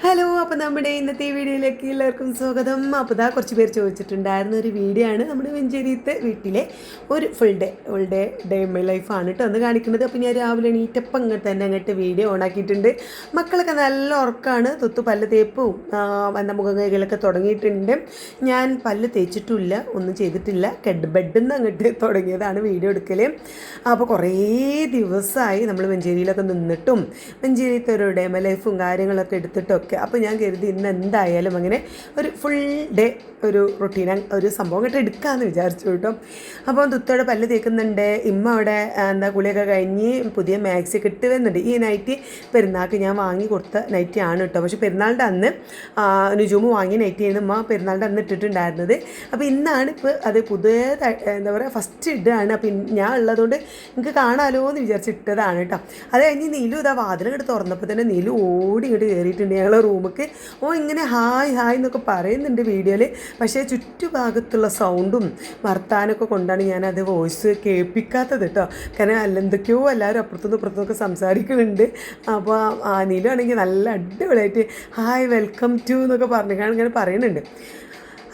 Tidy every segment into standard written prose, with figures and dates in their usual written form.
Hello, അപ്പോൾ നമ്മുടെ ഇന്നത്തെ ഈ വീഡിയോയിലേക്ക് എല്ലാവർക്കും സ്വാഗതം. അപ്പോൾ ഇതാ കുറച്ച് പേര് ചോദിച്ചിട്ടുണ്ടായിരുന്ന ഒരു വീഡിയോ ആണ് നമ്മുടെ വെഞ്ചേരിയത്തെ വീട്ടിലെ ഒരു ഫുൾ ഡേ മൈ ലൈഫാണ് കേട്ടോ അന്ന് കാണിക്കുന്നത്. അപ്പോൾ ഞാൻ രാവിലെ എണീറ്റപ്പം അങ്ങോട്ട് വീഡിയോ ഓണാക്കിയിട്ടുണ്ട്. മക്കളൊക്കെ നല്ല ഉറക്കമാണ്. തൊത്ത് പല്ല് തേപ്പും എൻ്റെ മുഖം കൈകളൊക്കെ തുടങ്ങിയിട്ടുണ്ട്. ഞാൻ പല്ല് തേച്ചിട്ടുമില്ല, ഒന്നും ചെയ്തിട്ടില്ല. ബെഡിൽ നിന്ന് അങ്ങോട്ട് തുടങ്ങിയതാണ് വീഡിയോ എടുക്കൽ. അപ്പോൾ കുറേ ദിവസമായി നമ്മൾ വെഞ്ചേരിയിലൊക്കെ നിന്നിട്ടും വെഞ്ചേരിയത്തെ ഒരു ഡേ മൈ ലൈഫും കാര്യങ്ങളൊക്കെ എടുത്തിട്ടൊക്കെ. അപ്പോൾ ഞാൻ കരുതി ഇന്ന് എന്തായാലും അങ്ങനെ ഒരു ഫുൾ ഡേ ഒരു റൊട്ടീൻ ഒരു സംഭവം കേട്ട് എടുക്കാമെന്ന് വിചാരിച്ചു കേട്ടോ. അപ്പോൾ തുത്തോടെ പല്ല് തേക്കുന്നുണ്ട്. ഇമ്മ അവിടെ കുളിയൊക്കെ കഴിഞ്ഞ് പുതിയ മാക്സി ഇട്ട് വരുന്നുണ്ട്. ഈ നൈറ്റി പെരുന്നാൾക്ക് ഞാൻ വാങ്ങി കൊടുത്ത നൈറ്റി ആണ് കേട്ടോ. പക്ഷേ പെരുന്നാളിൻ്റെ അന്ന് നുജൂമ് വാങ്ങിയ നൈറ്റിയാണ് ഇമ്മ പെരുന്നാളിൻ്റെ അന്ന് ഇട്ടിട്ടുണ്ടായിരുന്നത്. അപ്പോൾ ഇന്നാണ് ഇപ്പോൾ അത് പുതിയ എന്താ പറയുക ഫസ്റ്റ് ഇടുകയാണ്. അപ്പോൾ ഞാൻ ഉള്ളതുകൊണ്ട് എനിക്ക് കാണാമല്ലോ എന്ന് വിചാരിച്ചിട്ടതാണ് കേട്ടോ. അത് കഴിഞ്ഞ് നീലു ഇതാ വാതിലിങ്ങോട്ട് തുറന്നപ്പോൾ തന്നെ നീലു ഓടി ഇങ്ങോട്ട് കയറിയിട്ടുണ്ട് ഞങ്ങളെ റൂമിലേക്ക്. ഇങ്ങനെ ഹായ് ഹായ് എന്നൊക്കെ പറയുന്നുണ്ട് വീഡിയോയിൽ. പക്ഷേ ചുറ്റുഭാഗത്തുള്ള സൗണ്ടും വർത്താനമൊക്കെ കൊണ്ടാണ് ഞാനത് വോയിസ് കേൾപ്പിക്കാത്തത് കേട്ടോ. കാരണം എന്തൊക്കെയോ എല്ലാവരും അപ്പുറത്തുനിന്ന് ഇപ്പുറത്തുനിന്നൊക്കെ സംസാരിക്കുന്നുണ്ട്. അപ്പോൾ നീലു ആണെങ്കിൽ നല്ല അടിപൊളിയായിട്ട് ഹായ് വെൽക്കം ടു എന്നൊക്കെ പറഞ്ഞിട്ടാണ് ഇങ്ങനെ പറയുന്നുണ്ട്.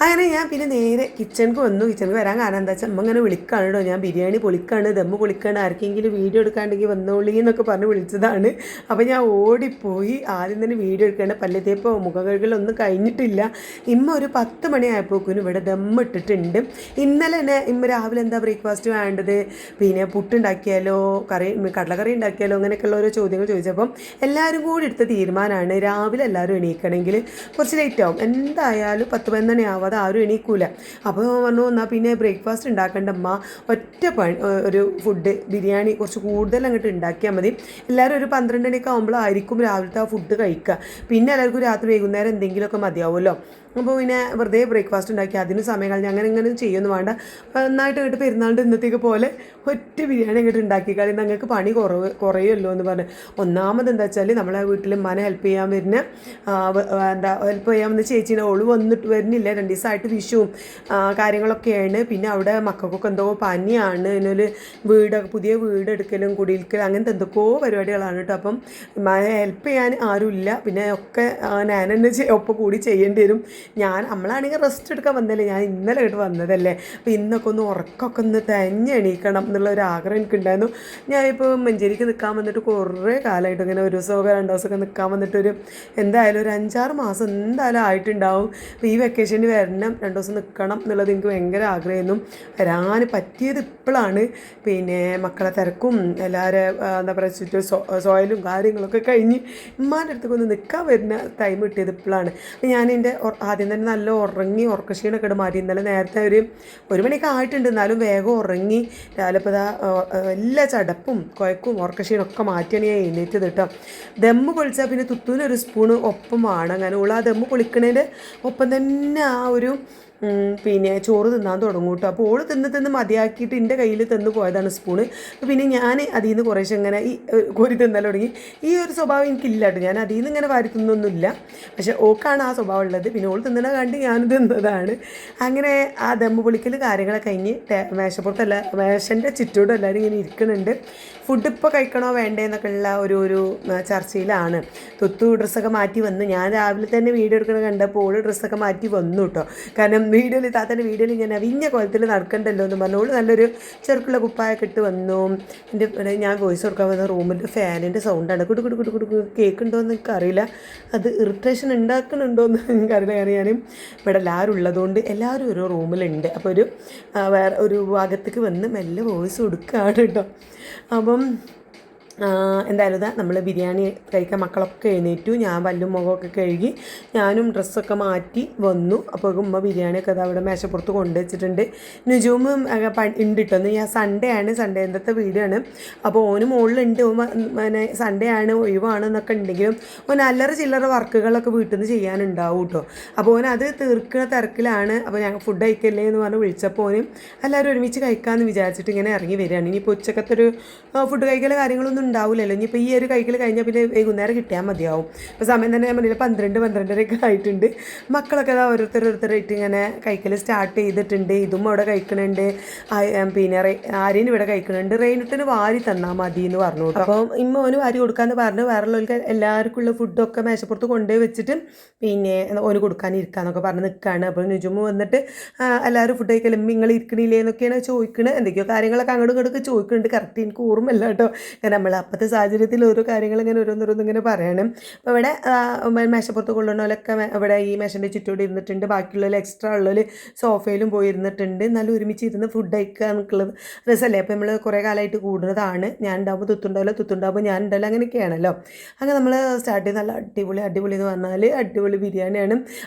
അങ്ങനെ ഞാൻ പിന്നെ നേരെ കിച്ചണിക്ക് വന്നു. കിച്ചണിക്ക് വരാൻ കാരണം എന്താ വെച്ചാൽ അമ്മ ഇങ്ങനെ വിളിക്കാണ് കേട്ടോ. ഞാൻ ബിരിയാണി പൊളിക്കാണ്, ദമ്മ് പൊളിക്കാണ്, ആർക്കെങ്കിലും വീഡിയോ എടുക്കാണ്ടെങ്കിൽ വന്നോളി എന്നൊക്കെ പറഞ്ഞ് വിളിച്ചതാണ്. അപ്പോൾ ഞാൻ ഓടിപ്പോയി ആദ്യം തന്നെ വീഡിയോ എടുക്കേണ്ട പല്ലത്തേപ്പോ മുഖകഴുകളൊന്നും കഴിഞ്ഞിട്ടില്ല. ഇമ്മ ഒരു 10 മണിയായപ്പോക്കും ഇവിടെ ദമ്മ് ഇട്ടിട്ടുണ്ട്. ഇന്നലെ തന്നെ ഇമ്മ രാവിലെ എന്താ ബ്രേക്ക്ഫാസ്റ്റ് വേണ്ടത്, പിന്നെ പുട്ടുണ്ടാക്കിയാലോ കടലക്കറി ഉണ്ടാക്കിയാലോ അങ്ങനെയൊക്കെയുള്ള ഓരോ ചോദ്യങ്ങൾ ചോദിച്ചപ്പം എല്ലാവരും കൂടി എടുത്ത തീരുമാനമാണ് രാവിലെ എല്ലാവരും എണീക്കണമെങ്കിൽ കുറച്ച് ലേറ്റ് ആവും. എന്തായാലും 10-11 ആവും, അത് ആരും എണീക്കൂല. അപ്പോൾ പറഞ്ഞു എന്നാൽ പിന്നെ ബ്രേക്ക്ഫാസ്റ്റ് ഉണ്ടാക്കേണ്ട അമ്മ ഒറ്റ ഒരു ഫുഡ് ബിരിയാണി കുറച്ച് കൂടുതൽ അങ്ങോട്ട് ഉണ്ടാക്കിയാൽ മതി. എല്ലാവരും ഒരു 12 മണിയൊക്കെ ആകുമ്പോഴായിരിക്കും രാവിലത്തെ ആ ഫുഡ് കഴിക്കുക. പിന്നെ എല്ലാവർക്കും രാത്രി വൈകുന്നേരം എന്തെങ്കിലുമൊക്കെ മതിയാവുമല്ലോ. അപ്പോൾ പിന്നെ വെറുതെ ബ്രേക്ക്ഫാസ്റ്റ് ഉണ്ടാക്കി അതിന് സമയം കളഞ്ഞ് അങ്ങനെ ഇങ്ങനെ ചെയ്യുമെന്ന് വേണ്ട. നന്നായിട്ട് അങ്ങോട്ട് പെരുന്നാളിൻ്റെ ഇന്നത്തേക്ക് പോലെ ഒറ്റ ബിരിയാണി അങ്ങോട്ട് ഉണ്ടാക്കി കളി ഞങ്ങൾക്ക് പണി കുറയുമല്ലോ എന്ന് പറഞ്ഞ്. ഒന്നാമത് എന്താ വെച്ചാൽ നമ്മളെ വീട്ടിൽ ഉമ്മാനെ ഹെൽപ്പ് ചെയ്യാൻ വരുന്ന ഹെൽപ്പ് ചെയ്യാൻ വന്ന ചേച്ചീനെ ഓള് വന്നിട്ട് വരുന്നില്ല. 2 ദിവസമായിട്ട് വിഷുവും കാര്യങ്ങളൊക്കെയാണ്. പിന്നെ അവിടെ മക്കൾക്കൊക്കെ എന്തോ പനിയാണ്. ഇതിനൊരു പുതിയ വീട് എടുക്കലും കുടിയിരിക്കലും അങ്ങനത്തെ എന്തൊക്കെയോ പരിപാടികളാണ് കേട്ടോ. അപ്പം ഹെൽപ്പ് ചെയ്യാൻ ആരുമില്ല. പിന്നെ ഒക്കെ ഞാൻ തന്നെ ഒപ്പം കൂടി ചെയ്യേണ്ടി വരും. നമ്മളാണെങ്കിൽ റെസ്റ്റ് എടുക്കാൻ വന്നല്ലേ, ഞാൻ ഇന്നലെ ആയിട്ട് വന്നതല്ലേ. അപ്പോൾ ഇന്നൊക്കെ ഒന്ന് ഉറക്കമൊക്കെ ഒന്ന് എണീക്കണം എന്നുള്ളൊരു ആഗ്രഹം എനിക്കുണ്ടായിരുന്നു. ഞാനിപ്പോൾ മഞ്ചേരിക്ക് നിൽക്കാൻ വന്നിട്ട് കുറേ കാലമായിട്ട് ഇങ്ങനെ ഒരു ദിവസമൊക്കെ 2 ദിവസമൊക്കെ നിൽക്കാൻ വന്നിട്ടൊരു എന്തായാലും ഒരു 5-6 മാസം എന്തായാലും ആയിട്ടുണ്ടാവും. അപ്പോൾ ഈ വെക്കേഷന് വരണം, 2 ദിവസം നിൽക്കണം എന്നുള്ളത് എനിക്ക് ഭയങ്കര ആഗ്രഹമായിരുന്നു. വരാൻ പറ്റിയത് ഇപ്പോഴാണ്. പിന്നെ മക്കളെ തിരക്കും എല്ലാവരും എന്താ പറയുക ചുറ്റും സോയിലും കാര്യങ്ങളൊക്കെ കഴിഞ്ഞ് ഉമ്മാൻ്റെ അടുത്തേക്ക് ഒന്ന് നിൽക്കാൻ വരുന്ന ടൈം കിട്ടിയത് ഇപ്പോഴാണ്. ഞാൻ എൻ്റെ ആദ്യം തന്നെ നല്ല ഉറങ്ങി ഉറക്കക്ഷീണൊക്കെ ഇട്ട് മാറ്റി. ഇന്നലെ നേരത്തെ ഒരു 1 മണിയൊക്കെ ആയിട്ടുണ്ട്, എന്നാലും വേഗം ഉറങ്ങി. രാവിലെ ഇപ്പോൾ എല്ലാ ചടപ്പും കുഴക്കും ഉറക്കക്ഷീണമൊക്കെ മാറ്റിയാണ് ഞാൻ എഴുന്നേറ്റത് കേട്ടോ. ദമ്മ് പൊളിച്ചാൽ പിന്നെ തുത്തൂനൊരു സ്പൂണ് ഒപ്പം വേണം. അങ്ങനെ ഉള്ള ആ ദമ്മ് പൊളിക്കണേൻ്റെ ഒപ്പം തന്നെ ആ ഒരു പിന്നെ ചോറ് തിന്നാൻ തുടങ്ങും കേട്ടോ. അപ്പോൾ ഓള് തിന്ന് മതിയാക്കിയിട്ട് എൻ്റെ കയ്യിൽ തന്നു പോയതാണ് സ്പൂണ്. അപ്പോൾ പിന്നെ ഞാൻ അതിൽ നിന്ന് കുറേശ്ശെ ഇങ്ങനെ ഈ കോരി തിന്നൽ തുടങ്ങി. ഈ ഒരു സ്വഭാവം എനിക്കില്ല കേട്ടോ. ഞാൻ അതിൽ നിന്ന് ഇങ്ങനെ വാരി തിന്നൊന്നുമില്ല. പക്ഷേ ഓക്കാണ് ആ സ്വഭാവം ഉള്ളത്. പിന്നെ ഓൾ തിന്നണ കണ്ട് ഞാൻ തിന്നതാണ്. അങ്ങനെ ആ ദമ്മ് പൊളിക്കൽ കാര്യങ്ങളൊക്കെ കഴിഞ്ഞ് മേശൻ്റെ ചുറ്റോടും എല്ലാവരും ഇങ്ങനെ ഇരിക്കുന്നുണ്ട്. ഫുഡ് ഇപ്പോൾ കഴിക്കണോ വേണ്ടേ എന്നൊക്കെ ഉള്ള ഒരു ചർച്ചയിലാണ്. തൊത്തു ഡ്രസ്സൊക്കെ മാറ്റി വന്ന് ഞാൻ രാവിലെ തന്നെ വീഡിയോ എടുക്കണ കണ്ടപ്പോൾ ഓൾ ഡ്രസ്സൊക്കെ മാറ്റി വന്നു കേട്ടോ. കാരണം താത്തൻ്റെ വീഡിയോയിൽ ഞാൻ അവിഞ്ഞ കോലത്തിൽ നടക്കണ്ടല്ലോ എന്ന് പറഞ്ഞോളൂ. നല്ലൊരു ചെറുക്കുള്ള കുപ്പായൊക്കെ ഇട്ട് വന്നു. ഞാൻ വോയിസ് കൊടുക്കാൻ വന്ന റൂമിൻ്റെ ഫാനിൻ്റെ സൗണ്ടാണ്. കുടു കേൾക്കുന്നുണ്ടോ എന്ന് എനിക്കറിയില്ല. അത് ഇറിറ്റേഷൻ ഉണ്ടാക്കുന്നുണ്ടോ എന്ന് എനിക്കറിയില്ല. കാരണം ഞാനും ഇവിടെ എല്ലാവരും ഉള്ളതുകൊണ്ട് എല്ലാവരും ഓരോ റൂമിലുണ്ട്. അപ്പോൾ വേറെ ഒരു ഭാഗത്തേക്ക് വന്ന് മെല്ലെ വോയിസ് കൊടുക്കുകയാണ് കേട്ടോ. അപ്പം എന്തായാലും നമ്മൾ ബിരിയാണി കഴിക്കാൻ മക്കളൊക്കെ എഴുന്നേറ്റു. ഞാൻ പല്ലും മുഖമൊക്കെ കഴുകി ഞാനും ഡ്രസ്സൊക്കെ മാറ്റി വന്നു. അപ്പോൾ ഉമ്മ ബിരിയാണിയൊക്കെ അവിടെ മേശപ്പുറത്ത് കൊണ്ടുവച്ചിട്ടുണ്ട്. നുജൂമും ഉണ്ട് കേട്ടോ. ഞാൻ സൺഡേ എന്തത്തെ വീഡിയോ ആണ്. അപ്പോൾ ഓന് മുകളിലുണ്ട്. പിന്നെ സൺഡേ ആണ് ഒഴിവാണെന്നൊക്കെ ഉണ്ടെങ്കിലും ഓൻ അല്ലറ ചില്ലറ വർക്കുകളൊക്കെ വീട്ടിൽ നിന്ന് ചെയ്യാനുണ്ടാവും കേട്ടോ. അപ്പോൾ ഓൻ അത് തീർക്കുന്ന തിരക്കിലാണ്. അപ്പോൾ ഞങ്ങൾ ഫുഡ് കഴിക്കല്ലേ എന്ന് പറഞ്ഞ് വിളിച്ചപ്പോൾ ഓനും എല്ലാവരും ഒരുമിച്ച് കഴിക്കാമെന്ന് വിചാരിച്ചിട്ട് ഇങ്ങനെ ഇറങ്ങി വരികയാണ്. ഇനിയിപ്പോൾ ഉച്ചക്കത്തെ ഒരു ഫുഡ് കഴിക്കൽ കാര്യങ്ങളൊന്നും ഉണ്ടാവില്ലല്ലോ. ഇനിയിപ്പോൾ ഈ ഒരു കൈകൾ കഴിഞ്ഞാൽ പിന്നെ വൈകുന്നേരം കിട്ടിയാൽ മതിയാവും. ഇപ്പോൾ സമയം തന്നെ ഞാൻ പറഞ്ഞില്ല 12-12:30 ആയിട്ടുണ്ട്. മക്കളൊക്കെ അതാ ഓരോരുത്തരായിട്ട് ഇങ്ങനെ കഴിക്കൽ സ്റ്റാർട്ട് ചെയ്തിട്ടുണ്ട്. ഇതും അവിടെ കഴിക്കുന്നുണ്ട്, പിന്നെ ആര്യനും ഇവിടെ കഴിക്കുന്നുണ്ട്. റെയിനുട്ടിന് വാരി തന്നാൽ മതി എന്ന് പറഞ്ഞു കേട്ടോ. അപ്പോൾ ഇമ്മ ഓന് വാരി കൊടുക്കാമെന്ന് പറഞ്ഞ് വേറെയുള്ളവർക്ക് എല്ലാവർക്കും ഉള്ള ഫുഡൊക്കെ മേശപ്പുറത്ത് കൊണ്ടുപോയി വെച്ചിട്ട് പിന്നെ ഓന് കൊടുക്കാനിരിക്കാന്നൊക്കെ പറഞ്ഞ് നിൽക്കുകയാണ്. അപ്പോൾ നിജുമ വന്നിട്ട് എല്ലാവരും ഫുഡ് കഴിക്കലും നിങ്ങൾ ഇരിക്കണില്ലേ എന്നൊക്കെയാണ് ചോദിക്കുന്നത്. എന്തൊക്കെയോ കാര്യങ്ങളൊക്കെ അങ്ങോട്ടും ഇങ്ങോട്ടൊക്കെ ചോദിക്കുന്നുണ്ട്. കറക്റ്റ് എനിക്ക് ഓർമ്മയില്ല കേട്ടോ. കാരണം നമ്മൾ അപ്പോഴത്തെ സാഹചര്യത്തിൽ ഓരോ കാര്യങ്ങൾ ഇങ്ങനെ ഓരോന്നിങ്ങനെ പറയണം. അപ്പോൾ ഇവിടെ മേശപ്പുറത്ത് കൊള്ളുന്നവരൊക്കെ ഇവിടെ ഈ മേശൻ്റെ ചുറ്റോട് ഇരുന്നിട്ടുണ്ട്. ബാക്കിയുള്ളവർ എക്സ്ട്രാ ഉള്ളവർ സോഫയിലും പോയി ഇരുന്നിട്ടുണ്ട്. എന്നാലും ഒരുമിച്ച് ഇരുന്ന് ഫുഡ് കഴിക്കുക എന്നുള്ളത് രസമല്ലേ. അപ്പോൾ നമ്മൾ കുറേ കാലമായിട്ട് കൂടുന്നതാണ്. ഞാൻ ഉണ്ടാകുമ്പോൾ തുത്തുണ്ടാകുമ്പോൾ ഞാൻ ഉണ്ടാവില്ല, അങ്ങനെയൊക്കെയാണല്ലോ. അങ്ങനെ നമ്മൾ സ്റ്റാർട്ട് ചെയ്ത് നല്ല അടിപൊളി എന്ന് പറഞ്ഞാൽ അടിപൊളി ബിരിയാണിയാണ്.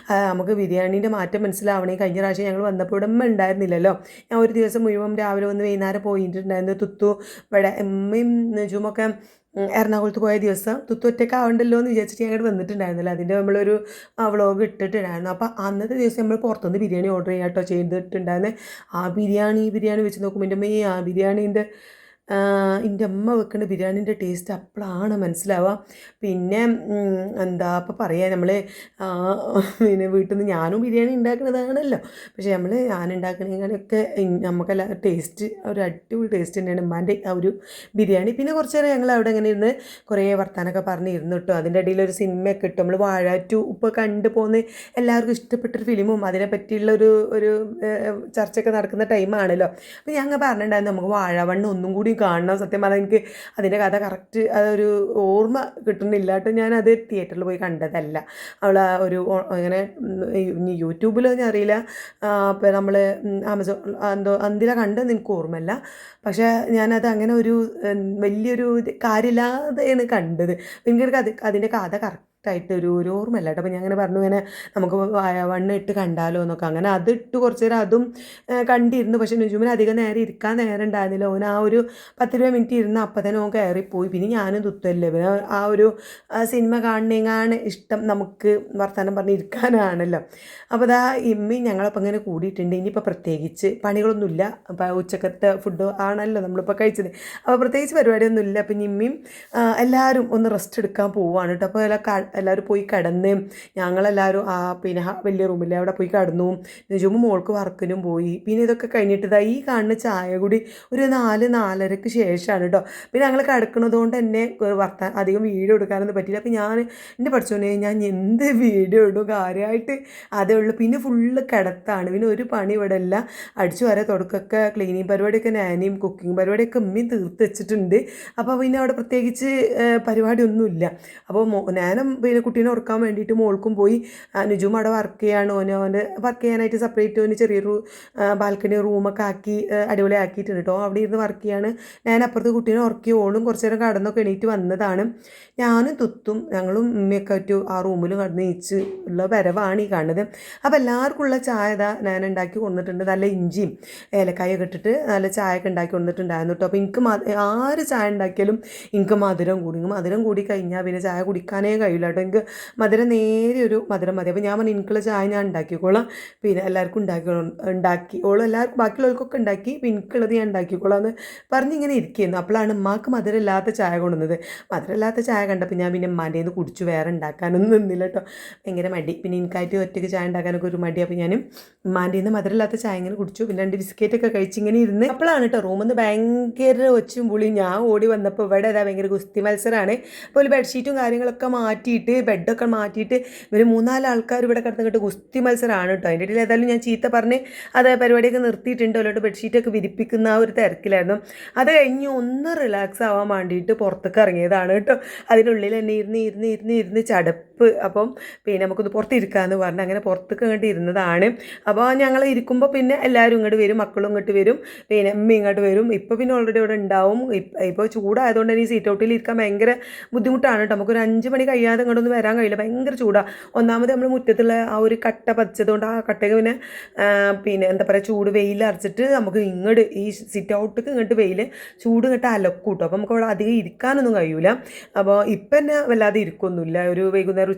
നമുക്ക് ബിരിയാണീൻ്റെ മാറ്റം മനസ്സിലാവണേ. കഴിഞ്ഞ പ്രാവശ്യം ഞങ്ങൾ വന്നപ്പോൾ ഇവിടെ ഉണ്ടായിരുന്നില്ലല്ലോ. ഞാൻ ഒരു ദിവസം മുഴുവൻ രാവിലെ വന്ന് വൈകുന്നേരം പോയിട്ടുണ്ടായിരുന്നു. തുത്തു ഇവിടെ ഉമ്മയും നെജുമൊക്കെ എറണാകുളത്ത് പോയ ദിവസം തുത്തു ഒറ്റയ്ക്ക് ആവണ്ടല്ലോ എന്ന് വിചാരിച്ചിട്ട് ഞങ്ങൾ വന്നിട്ടുണ്ടായിരുന്നില്ല. അതിൻ്റെ നമ്മളൊരു വ്ളോഗ് ഇട്ടിട്ടുണ്ടായിരുന്നു. അപ്പോൾ അന്നത്തെ ദിവസം നമ്മൾ പുറത്തുനിന്ന് ബിരിയാണി ഓർഡർ ചെയ്യാട്ടോ ചെയ്തിട്ടുണ്ടായിരുന്നു. ആ ബിരിയാണി വെച്ച് നോക്കുമ്പോൾ എൻ്റെ ആ ബിരിയാണീൻ്റെ എൻ്റെ അമ്മ വെക്കുന്ന ബിരിയാണീൻ്റെ ടേസ്റ്റ് അപ്പോഴാണ് മനസ്സിലാവുക. പിന്നെ എന്താ അപ്പോൾ പറയാം, നമ്മൾ പിന്നെ വീട്ടിൽ നിന്ന് ഞാനും ബിരിയാണി ഉണ്ടാക്കുന്നതാണല്ലോ. പക്ഷേ ഞാൻ ഉണ്ടാക്കണേക്കാളൊക്കെ നമുക്കെല്ലാം ടേസ്റ്റ് ഒരു അടിപൊളി ടേസ്റ്റ് തന്നെയാണ് ഉമ്മാൻ്റെ ആ ഒരു ബിരിയാണി. പിന്നെ കുറച്ച് നേരം ഞങ്ങൾ അവിടെ ഇങ്ങനെ ഇരുന്ന് കുറേ വർത്താനമൊക്കെ പറഞ്ഞിരുന്നു കേട്ടോ. അതിൻ്റെ ഇടയിൽ ഒരു സിനിമയൊക്കെ ഇട്ടു. നമ്മൾ വാഴ 2 ഇപ്പോൾ കണ്ടു പോകുന്ന എല്ലാവർക്കും ഇഷ്ടപ്പെട്ടൊരു ഫിലിമും അതിനെ പറ്റിയുള്ള ഒരു ചർച്ചയൊക്കെ നടക്കുന്ന ടൈമാണല്ലോ. അപ്പോൾ ഞങ്ങൾ പറഞ്ഞിട്ടുണ്ടായിരുന്നു നമുക്ക് വാഴ 1 ഒന്നും കൂടി കാണണം. സത്യം പറഞ്ഞാൽ എനിക്ക് അതിൻ്റെ കഥ കറക്റ്റ് അതൊരു ഓർമ്മ കിട്ടുന്നില്ല കേട്ടോ. ഞാനത് തിയേറ്ററിൽ പോയി കണ്ടതല്ല. അവൾ ഒരു ഇങ്ങനെ യൂട്യൂബിലോ ഞാൻ അറിയില്ല, അപ്പോൾ നമ്മൾ ആമസോൺ എന്തിലാ കണ്ടതെന്ന് എനിക്ക് ഓർമ്മയില്ല. പക്ഷേ ഞാനത് അങ്ങനെ ഒരു വലിയൊരു കാര്യമില്ലാതെയാണ് കണ്ടത്. എനിക്ക് അതിൻ്റെ കഥ കറക്റ്റായിട്ട് ഒരു ഓർമ്മയില്ല കേട്ടോ. അപ്പോൾ ഞാൻ അങ്ങനെ പറഞ്ഞു ഇങ്ങനെ നമുക്ക് 1 ഇട്ട് കണ്ടാലോ എന്നൊക്കെ. അങ്ങനെ അതിട്ട് കുറച്ച് നേരം അതും കണ്ടിരുന്നു. പക്ഷേ നുജുമിന് അധികം നേരം ഇരിക്കാൻ നേരം ഉണ്ടായിരുന്നില്ല. ഓൻ ആ ഒരു 10-20 മിനിറ്റ് ഇരുന്ന് അപ്പം തന്നെ ഓൻ കയറിപ്പോയി. പിന്നെ ഞാനും തുത്തല്ലേ, പിന്നെ ആ ഒരു സിനിമ കാണുന്നതിനാണ് ഇഷ്ടം, നമുക്ക് വർത്തമാനം പറഞ്ഞ് ഇരിക്കാനാണല്ലോ. അപ്പോൾ അതാ ഇമ്മയും ഞങ്ങളപ്പം ഇങ്ങനെ കൂടിയിട്ടുണ്ട്. ഇനിയിപ്പോൾ പ്രത്യേകിച്ച് പണികളൊന്നുമില്ല. അപ്പോൾ ഉച്ചക്കത്തെ ഫുഡ് ആണല്ലോ നമ്മളിപ്പോൾ കഴിച്ചത്. അപ്പോൾ പ്രത്യേകിച്ച് പരിപാടിയൊന്നുമില്ല. അപ്പം ഇമ്മയും എല്ലാവരും ഒന്ന് റെസ്റ്റ് എടുക്കാൻ പോവുകയാണ് കേട്ടോ. അപ്പോൾ എല്ലാവരും പോയി കിടന്ന് ഞങ്ങളെല്ലാവരും പിന്നെ വലിയ റൂമില്ലേ അവിടെ പോയി കിടന്നു. നിജുമ്പ് മോൾക്ക് വർക്കിനും പോയി. പിന്നെ ഇതൊക്കെ കഴിഞ്ഞിട്ട് ഈ കാണുന്ന ചായ കൂടി ഒരു 4-4:30 ശേഷമാണ് കേട്ടോ. പിന്നെ ഞങ്ങൾ കിടക്കുന്നത് കൊണ്ട് തന്നെ അധികം വീഡിയോ എടുക്കാനൊന്നും പറ്റില്ല. അപ്പോൾ എൻ്റെ പഠിച്ചോനെ ഞാൻ എന്ത് വീഡിയോ ഇടും, കാര്യമായിട്ട് അതേ ഉള്ളൂ. പിന്നെ ഫുള്ള് കിടത്താണ്. പിന്നെ ഒരു പണി ഇവിടെ ഇല്ല. അടിച്ചു വരെ തുടക്കമൊക്കെ ക്ലീനിങ് പരിപാടിയൊക്കെ ഞാനും കുക്കിംഗ് പരിപാടിയൊക്കെ ഉമ്മയും തീർത്ത് വെച്ചിട്ടുണ്ട്. അപ്പോൾ പിന്നെ അവിടെ പ്രത്യേകിച്ച് പരിപാടിയൊന്നുമില്ല. അപ്പോൾ ഞാനും പിന്നെ കുട്ടീനെ ഉറക്കാൻ വേണ്ടിയിട്ട് മോൾക്കും പോയി. നുജും അവിടെ വർക്ക് ചെയ്യാണ്. അവൻ്റെ വർക്ക് ചെയ്യാനായിട്ട് സെപ്പറേറ്റ് ഓന് ചെറിയൊരു ബാൽക്കണി റൂമൊക്കെ ആക്കി അടിപൊളി ആക്കിയിട്ടുണ്ട് കേട്ടോ. അവിടെ ഇരുന്ന് വർക്ക് ചെയ്യാണ്. ഞാൻ അപ്പുറത്ത് കുട്ടീനെ ഉറക്കി ഓളും കുറച്ച് നേരം കടന്നൊക്കെ എണീറ്റ് വന്നതാണ്. ഞാനും തുത്തും ഞങ്ങളും ഉമ്മയൊക്കെ ആയിട്ട് ആ റൂമിൽ കടന്ന് നീച്ച് ഉള്ള വരവാണ് ഈ കാണുന്നത്. അപ്പോൾ എല്ലാവർക്കും ഉള്ള ചായ ഞാൻ ഉണ്ടാക്കി കൊണ്ടിട്ടുണ്ട്. നല്ല ഇഞ്ചിയും ഏലക്കായൊക്കെ ഇട്ടിട്ട് നല്ല ചായയൊക്കെ ഉണ്ടാക്കി കൊണ്ടിട്ടുണ്ടായിരുന്നു കേട്ടോ. അപ്പോൾ എനിക്ക് ആര് ചായ ഉണ്ടാക്കിയാലും എനിക്ക് മധുരം കൂടി കഴിഞ്ഞാൽ പിന്നെ ചായ കുടിക്കാനേ കഴിയില്ല കേട്ടോ. എനിക്ക് മധുരം നേരെ ഒരു മധുരം മതി. അപ്പോൾ ഞാൻ പറഞ്ഞു എനിക്കുള്ള ചായ ഞാൻ ഉണ്ടാക്കിക്കോളാം, പിന്നെ എല്ലാവർക്കും ഉണ്ടാക്കിക്കോളും, എല്ലാവർക്കും ബാക്കിയുള്ളവർക്കൊക്കെ ഉണ്ടാക്കി, പിന്നെ എനിക്കുള്ളത് ഞാൻ ഉണ്ടാക്കിക്കോളാം എന്ന് പറഞ്ഞിങ്ങനെ ഇരിക്കുന്നു. അപ്പോഴാണ് ഉമ്മാക്ക് മധുരമില്ലാത്ത ചായ കൊണ്ടുവന്നത്. മധുരമില്ലാത്ത ചായ കണ്ടപ്പോൾ ഞാൻ പിന്നെ ഉമ്മാൻ്റെ നിന്ന് കുടിച്ചു, വേറെ ഉണ്ടാക്കാനൊന്നും നിന്നില്ല കേട്ടോ. ഭയങ്കര മടി. പിന്നെ എനിക്കായിട്ട് ഒറ്റയ്ക്ക് ചായ ഉണ്ടാക്കാനൊക്കെ ഒരു മടി. അപ്പോൾ ഞാനും ഉമ്മാൻ്റെ നിന്ന് മധുരമില്ലാത്ത ചായ ഇങ്ങനെ കുടിച്ചു. പിന്നെ 2 ബിസ്ക്കറ്റൊക്കെ കഴിച്ചിങ്ങനെ ഇരുന്ന് അപ്പോഴാണ് കേട്ടോ റൂമിൽ നിന്ന് ഭയങ്കര ഒച്ചും പുളിയും. ഞാൻ ഓടി വന്നപ്പോൾ ഇവിടെ ഭയങ്കര ഗുസ്തി മത്സരമാണ്. അപ്പോൾ ഒരു ബെഡ്ഷീറ്റും കാര്യങ്ങളൊക്കെ മാറ്റിയിട്ട് ബെഡൊക്കെ മാറ്റിയിട്ട് ഇവർ 3-4 ആൾക്കാർ ഇവിടെ കിടന്നിട്ട് ഗുസ്തി മത്സരമാണ് കേട്ടോ. അതിൻ്റെ ഇടയിൽ ഏതായാലും ഞാൻ ചീത്ത പറഞ്ഞ് അത് പരിപാടിയൊക്കെ നിർത്തിയിട്ടുണ്ട്. അവരോട് ബെഡ്ഷീറ്റൊക്കെ വിരിപ്പിക്കുന്ന ആ ഒരു തിരക്കിലായിരുന്നു. അത് കഴിഞ്ഞ് ഒന്ന് റിലാക്സ് ആവാൻ വേണ്ടിയിട്ട് പുറത്തേക്ക് ഇറങ്ങിയതാണ് കേട്ടോ. അതിനുള്ളിൽ തന്നെ ഇരുന്ന് ചടപ്പ്. അപ്പം പിന്നെ നമുക്കൊന്ന് പുറത്തിരിക്കാമെന്ന് പറഞ്ഞ് അങ്ങനെ പുറത്തേക്ക് ഇങ്ങോട്ട് ഇരുന്നതാണ്. അപ്പോൾ ഞങ്ങൾ ഇരിക്കുമ്പോൾ പിന്നെ എല്ലാവരും ഇങ്ങോട്ട് വരും, മക്കളും ഇങ്ങോട്ട് വരും, പിന്നെ അമ്മ ഇങ്ങോട്ട് വരും. ഇപ്പോൾ പിന്നെ ഓൾറെഡി ഇവിടെ ഉണ്ടാവും. ഇപ്പോൾ ചൂടായതുകൊണ്ട് തന്നെ ഈ സീറ്റ് ഔട്ടിൽ ഇരിക്കാൻ ഭയങ്കര ബുദ്ധിമുട്ടാണ് കേട്ടോ. നമുക്കൊരു 5 മണി കഴിയാതെ അങ്ങോട്ടൊന്നും വരാൻ കഴിയില്ല, ഭയങ്കര ചൂടാണ്. ഒന്നാമത് നമ്മൾ മുറ്റത്തുള്ള ആ ഒരു കട്ട പതിച്ചതുകൊണ്ട് ആ കട്ടയ്ക്ക് പിന്നെ എന്താ പറയുക ചൂട് വെയിൽ അരച്ചിട്ട് നമുക്ക് ഇങ്ങോട്ട് ഈ സിറ്റ് ഔട്ടിക്ക് ഇങ്ങോട്ട് വെയിൽ ചൂട് ഇങ്ങോട്ട് അലക്കും കേട്ടോ. അപ്പോൾ നമുക്ക് അവിടെ അധികം ഇരിക്കാനൊന്നും കഴിയൂല. അപ്പോൾ ഇപ്പം തന്നെ വല്ലാതെ ഇരിക്കൊന്നുമില്ല, ഒരു വൈകുന്നേരം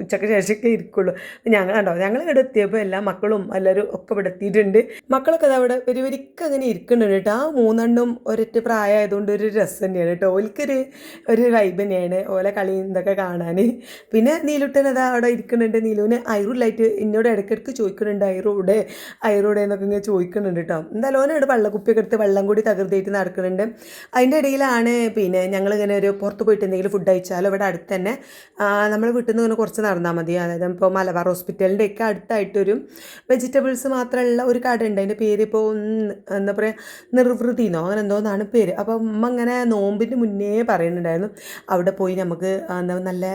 ഉച്ചയ്ക്ക് ശേഷമൊക്കെ ഇരിക്കുള്ളൂ. ഞങ്ങൾ ഇവിടെ എത്തിയപ്പോൾ എല്ലാ മക്കളും എല്ലാവരും ഒക്കെ ഇവിടെ എത്തിയിട്ടുണ്ട്. മക്കളൊക്കെ അവിടെ വരിക്ക് അങ്ങനെ ഇരിക്കുന്നുണ്ട് കേട്ടോ. ആ മൂന്നെണ്ണം ഒരൊറ്റ പ്രായമായതുകൊണ്ട് ഒരു രസം തന്നെയാണ് കേട്ടോ. ഒരു വൈബ് തന്നെയാണ് ഓലെ കളി ഇതൊക്കെ കാണാൻ. പിന്നെ നീലുട്ടൻ അതാ അവിടെ ഇരിക്കുന്നുണ്ട്. നീലുവിന് ഐറൂലായിട്ട് എന്നോട് ഇടയ്ക്കിടയ്ക്ക് ചോദിക്കുന്നുണ്ട് ഐറൂടെ എന്നൊക്കെ ഇങ്ങനെ ചോദിക്കുന്നുണ്ട് കേട്ടോ. എന്തായാലും ഓനോട് വെള്ളക്കുപ്പിയൊക്കെ എടുത്ത് വെള്ളം കൂടി തകർത്തിയിട്ട് നടക്കുന്നുണ്ട്. അതിൻ്റെ ഇടയിലാണ് പിന്നെ ഞങ്ങളിങ്ങനെ ഒരു പുറത്ത് പോയിട്ട് എന്തെങ്കിലും ഫുഡ് കഴിച്ചാലോ ഇവിടെ അടുത്ത് തന്നെ നമ്മൾ വീട്ടിൽ നിന്ന് ഇങ്ങനെ കുറച്ച് നടന്നാൽ മതി. അതായത് ഇപ്പോൾ മലബാർ ഹോസ്പിറ്റലിൻ്റെ ഒക്കെ അടുത്തായിട്ടൊരു വെജിറ്റബിൾസ് മാത്രമുള്ള ഒരു കട ഉണ്ട്. അതിൻ്റെ പേര് ഇപ്പോൾ എന്താ പറയുക നിർവൃതിന്നോ അങ്ങനെ എന്തോന്നാണ് പേര്. അപ്പോൾ അമ്മ ഇങ്ങനെ നോമ്പിന് മുന്നേ പറയുന്നുണ്ടായിരുന്നു അവിടെ പോയി നമുക്ക് എന്താ നല്ല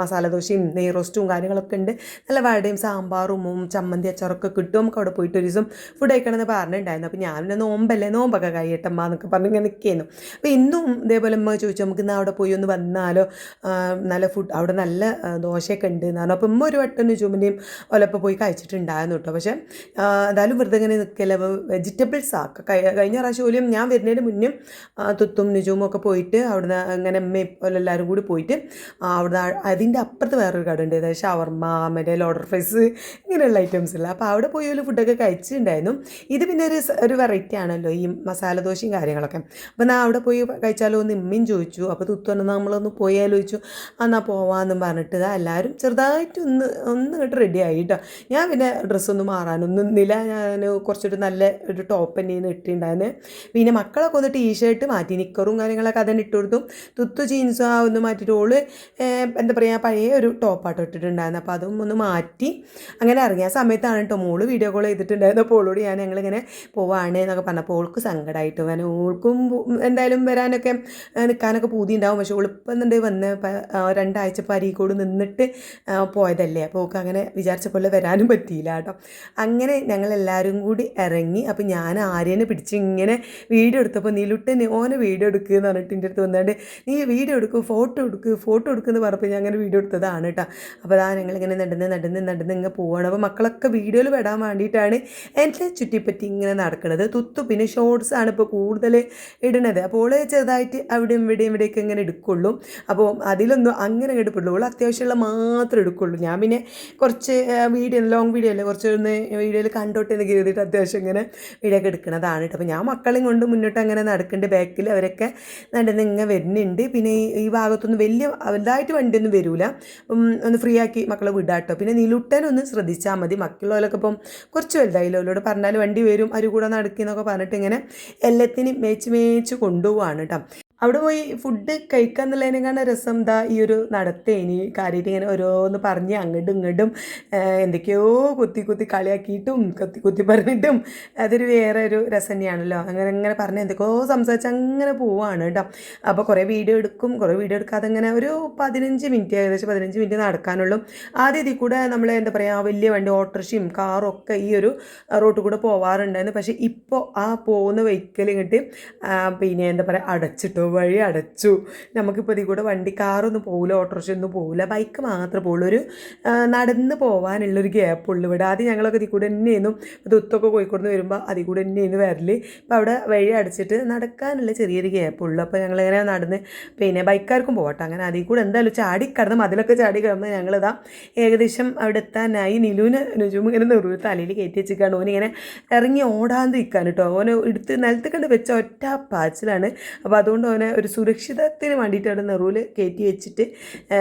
മസാല ദോശയും നെയ് റോസ്റ്റും കാര്യങ്ങളൊക്കെ ഉണ്ട്, നല്ല വടയും സാമ്പാറും ചമ്മന്തി അച്ചാറൊക്കെ കിട്ടും, നമുക്ക് അവിടെ പോയിട്ട് ഒരു ദിവസം ഫുഡ് കഴിക്കണമെന്ന് പറഞ്ഞിട്ടുണ്ടായിരുന്നു. അപ്പോൾ ഞാൻ നോമ്പൊക്കെ കഴിയട്ടമ്മ എന്നൊക്കെ പറഞ്ഞ് ഇങ്ങനെ നിൽക്കുന്നു. അപ്പോൾ ഇന്നും ഇതേപോലെ അമ്മ ചോദിച്ചു നമുക്ക് ഇന്ന് അവിടെ പോയി ഒന്ന് വന്നാലോ, നല്ല ഫുഡ് അവിടെ നല്ല ദോശയൊക്കെ ഉണ്ട് എന്നാണ്. അപ്പോൾ ഉമ്മ ഒരു വട്ടം ചുമൻ്റെയും ഒലപ്പം പോയി കഴിച്ചിട്ടുണ്ടായിരുന്നു കേട്ടോ. പക്ഷേ എന്തായാലും വെറുതെ ഇങ്ങനെ നിൽക്കില്ല, വെജിറ്റബിൾസ് ആക്കുക. കഴിഞ്ഞ പ്രാവശ്യം പോലും ഞാൻ വരുന്നതിന് മുന്നേ തുത്തും നിജുവും ഒക്കെ പോയിട്ട് അവിടുന്ന് ഇങ്ങനെ അമ്മയും എല്ലാവരും കൂടി പോയിട്ട് അവിടുന്ന് അതിൻ്റെ അപ്പുറത്ത് വേറൊരു കട ഉണ്ട്, അതായത് ഷവർമ്മ മറ്റേ ലോഡർ ഫ്രൈസ് ഇങ്ങനെയുള്ള ഐറ്റംസ് ഇല്ല. അപ്പോൾ അവിടെ പോയി ഒരു ഫുഡൊക്കെ കഴിച്ചിട്ടുണ്ടായിരുന്നു. ഇത് പിന്നെ ഒരു വെറൈറ്റി ആണല്ലോ ഈ മസാല ദോശയും കാര്യങ്ങളൊക്കെ. അപ്പോൾ ഞാൻ അവിടെ പോയി കഴിച്ചാലോ എന്ന് ഇമ്മയും ചോദിച്ചു. അപ്പോൾ തുത്തു വന്നാൽ നമ്മളൊന്ന് പോയി ആലോചിച്ചു, എന്നാൽ പോവാമെന്നും പറഞ്ഞിട്ട് എല്ലാവരും ചെറുതായിട്ട് ഒന്ന് ഇങ്ങോട്ട് റെഡി ആയി കേട്ടോ. ഞാൻ പിന്നെ ഡ്രസ്സൊന്നും മാറാനൊന്നും നിന്നില്ല. ഞാൻ കുറച്ചൊരു നല്ല ഒരു ടോപ്പ് തന്നെയാണ് ഇട്ടിട്ടുണ്ടായിരുന്നു. പിന്നെ മക്കളൊക്കെ ഒന്ന് ടീഷർട്ട് മാറ്റി, നിക്കറും കാര്യങ്ങളൊക്കെ അതന്നെ ഇട്ട് കൊടുത്തു. തുത്തു ജീൻസും ഒന്ന് മാറ്റിയിട്ട് ഓള് എന്താ പറയുക പഴയ ഒരു ടോപ്പാട്ടോ ഇട്ടിട്ടുണ്ടായിരുന്നു. അപ്പോൾ അതും ഒന്ന് മാറ്റി അങ്ങനെ ഇറങ്ങിയ സമയത്താണ് കേട്ടോ മോള് വീഡിയോ കോൾ ചെയ്തിട്ടുണ്ടായിരുന്നു. അപ്പോൾ ഓളോട് ഞങ്ങളിങ്ങനെ പോവാണ് എന്നൊക്കെ പറഞ്ഞപ്പോൾ ഓൾക്ക് സങ്കടമായിട്ട് വേണം. ഓൾക്കും എന്തായാലും വരാനൊക്കെ നിൽക്കാനൊക്കെ പൂതി ഉണ്ടാവും. പക്ഷേ ഓളിപ്പം വന്ന് 2 ആഴ്ച അരീക്കോട് നിന്നിട്ട് പോയതല്ലേ. അപ്പോൾ ഓൾക്ക് അങ്ങനെ വിചാരിച്ച പോലെ വരാനും പറ്റിയില്ല കേട്ടോ. അങ്ങനെ ഞങ്ങളെല്ലാവരും കൂടി ഇറങ്ങി. അപ്പോൾ ഞാൻ ആര്യനെ പിടിച്ച് ഇങ്ങനെ വീഡിയോ എടുത്തപ്പോൾ നീലുട്ടൻ ഓനെ വീഡിയോ എടുക്കുക എന്ന് പറഞ്ഞിട്ട് എൻ്റെ അടുത്ത് വന്നാണ്ട് നീ വീഡിയോ എടുക്കും ഫോട്ടോ എടുക്കുമെന്ന് പറഞ്ഞപ്പോൾ ഞാൻ അങ്ങനെ വീഡിയോ എടുത്തതാണ് കേട്ടോ. അപ്പോൾ അതാ ഞങ്ങളിങ്ങനെ നടന്ന് ഇങ്ങനെ പോവുകയാണ്. അപ്പോൾ മക്കളൊക്കെ വീഡിയോയിൽ പെടാൻ വേണ്ടിയിട്ടാണ് എൻ്റെ ചുറ്റിപ്പറ്റി ഇങ്ങനെ നടക്കുന്നത്. തുത്തു പിന്നെ ഷോർട്സ് ആണ് ഇപ്പോൾ കൂടുതൽ ഇടുന്നത്. അപ്പോൾ ചെറുതായിട്ട് അവിടെയും ഇവിടെയൊക്കെ ഇങ്ങനെ എടുക്കുള്ളൂ. അപ്പോൾ അതിലൊന്നും അങ്ങനെ എടുക്കുള്ളൂ, അത്യാവശ്യമുള്ള മാത്രമേ എടുക്കുള്ളൂ. ഞാൻ പിന്നെ കുറച്ച് ലോങ് വീഡിയോ അല്ലേ, കുറച്ചൊന്ന് വീഡിയോയിൽ കണ്ടോട്ടെ എന്ന് കരുതിയിട്ട് അത്യാവശ്യം ഇങ്ങനെ വീഡിയോ ഒക്കെ എടുക്കുന്നതാണ് കേട്ടോ. അപ്പോൾ ഞാൻ മക്കളെയും കൊണ്ട് മുന്നോട്ട് അങ്ങനെ നടക്കുന്നുണ്ട്. ബാക്കിൽ അവരൊക്കെ നടന്ന് ഇങ്ങനെ വരുന്നുണ്ട്. പിന്നെ ഈ ഭാഗത്തൊന്നും വലുതായിട്ട് വണ്ടിയൊന്നും വരില്ല, ഒന്ന് ഫ്രീ ആക്കി മക്കളെ വിടാട്ടോ. പിന്നെ നീലുട്ടനൊന്ന് ശ്രദ്ധിച്ചാൽ മതി, മക്കളുള്ളവരൊക്കെ ഇപ്പം കുറച്ച് വലുതായില്ലോ, അവരോട് പറഞ്ഞാൽ വണ്ടി വരും അരു കൂടെ നടക്കുന്നൊക്കെ പറഞ്ഞിട്ട് ഇങ്ങനെ എല്ലാത്തിനും മേച്ച് കൊണ്ടുപോവാണ് കേട്ടോ. അവിടെ പോയി ഫുഡ് കഴിക്കുക എന്നുള്ളതിനെക്കാളും രസം ഈ ഒരു നടത്തേനി കാര്യമായിട്ട് ഇങ്ങനെ ഓരോന്ന് പറഞ്ഞ് അങ്ങോട്ടും ഇങ്ങോട്ടും എന്തൊക്കെയോ കുത്തി കളിയാക്കിയിട്ടും കുത്തി പറഞ്ഞിട്ടും അതൊരു വേറെ ഒരു രസം തന്നെയാണല്ലോ. അങ്ങനെ പറഞ്ഞ് എന്തൊക്കെയോ സംസാരിച്ച് അങ്ങനെ പോവുകയാണ് കേട്ടോ. അപ്പോൾ കുറേ വീഡിയോ എടുക്കാതെ അങ്ങനെ ഒരു 15 മിനിറ്റ് ഏകദേശം 15 മിനിറ്റ് നടക്കാനുള്ളൂ. ആദ്യം ഇതിൽ കൂടെ നമ്മൾ എന്താ പറയുക വലിയ വണ്ടി ഓട്ടോറിക്ഷയും കാറും ഒക്കെ ഈ ഒരു റോട്ടിൽ കൂടെ പോവാറുണ്ടായിരുന്നു. പക്ഷേ ഇപ്പോൾ ആ പോകുന്ന വെഹിക്കൽ ഇങ്ങോട്ട് പിന്നെ എന്താ പറയുക അടച്ചിട്ടു, വഴി അടച്ചു. നമുക്കിപ്പോൾ ഇതിൽ കൂടെ വണ്ടി കാറൊന്നും പോകില്ല, ഓട്ടോറിക്ഷ ഒന്നും പോകില്ല, ബൈക്ക് മാത്രമേ പോകുള്ളൂ. ഒരു നടന്ന് പോകാനുള്ളൊരു ഗ്യാപ്പുള്ളൂ ഇവിടെ. ആദ്യം ഞങ്ങളൊക്കെ ഇതിൽ കൂടെ തന്നെയായിരുന്നു ദുത്തൊക്കെ കോഴിക്കോട് നിന്ന് വരുമ്പോൾ അതിൽ കൂടെ തന്നെയായിരുന്നു വരൽ. അപ്പോൾ അവിടെ വഴി അടച്ചിട്ട് നടക്കാനുള്ള ചെറിയൊരു ഗ്യാപ്പുള്ളൂ. അപ്പോൾ ഞങ്ങളിങ്ങനെ നടന്ന് പിന്നെ ബൈക്കാർക്കും പോകട്ടെ അങ്ങനെ അതിൽ കൂടെ എന്തായാലും മതിലൊക്കെ ചാടി കിടന്ന് ഞങ്ങളിതാ ഏകദേശം അവിടെ എത്താനായി. നുജും ഇങ്ങനെ തലയിൽ കയറ്റി വെച്ചിരിക്കുകയാണ്. ഓനിങ്ങനെ ഇറങ്ങി ഓടാൻ നിൽക്കാൻ കേട്ടോ. ഓനെ എടുത്ത് നിലത്ത് കണ്ട് വെച്ച ഒറ്റ പാച്ചിലാണ്. അപ്പോൾ അതുകൊണ്ട് ഓനെ ഒരു സുരക്ഷിതത്തിന് വേണ്ടിയിട്ട് അവിടെ നെറുവിൽ കയറ്റി വെച്ചിട്ട്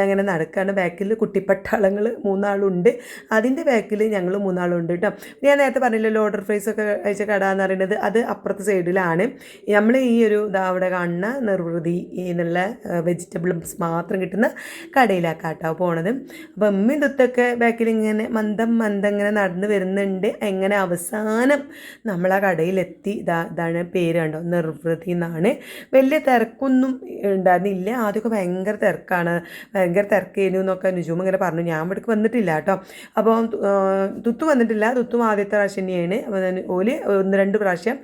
അങ്ങനെ നടക്കുകയാണ്. ബാക്കിൽ കുട്ടിപ്പട്ടാളങ്ങൾ 3 ആളുണ്ട്, അതിൻ്റെ ബാക്കിൽ ഞങ്ങൾ 3 ആളുണ്ട് കേട്ടോ. ഞാൻ നേരത്തെ പറഞ്ഞില്ല ലോഡർ ഫ്രൈസ് ഒക്കെ കഴിച്ച കട എന്ന് പറയുന്നത് അത് അപ്പുറത്തെ സൈഡിലാണ്. നമ്മൾ ഈ ഒരു അവിടെ കാണുന്ന നിർവൃതി എന്നുള്ള വെജിറ്റബിൾസ് മാത്രം കിട്ടുന്ന കടയിലാക്കാട്ടോ പോണത്. അപ്പോൾ അമ്മയും തൊത്തൊക്കെ ബാക്കിൽ ഇങ്ങനെ മന്ദം ഇങ്ങനെ നടന്ന് വരുന്നുണ്ട്. എങ്ങനെ അവസാനം നമ്മൾ ആ കടയിലെത്തി. ഇതാണ് പേര് കണ്ടോ, നിർവൃതി എന്നാണ്. വലിയ തിരക്കൊന്നും ഉണ്ടായിരുന്നില്ല. ആദ്യമൊക്കെ ഭയങ്കര തിരക്കാണ്, ഭയങ്കര തിരക്കേനു എന്നൊക്കെ നുജൂം ഇങ്ങനെ പറഞ്ഞു. ഞാൻ ഇവിടേക്ക് വന്നിട്ടില്ല കേട്ടോ. അപ്പോൾ തുത്തു വന്നിട്ടില്ല, തുത്തും ആദ്യത്തെ പ്രാവശ്യം തന്നെയാണ്. അപ്പോൾ ഓല് 1-2 പ്രാവശ്യം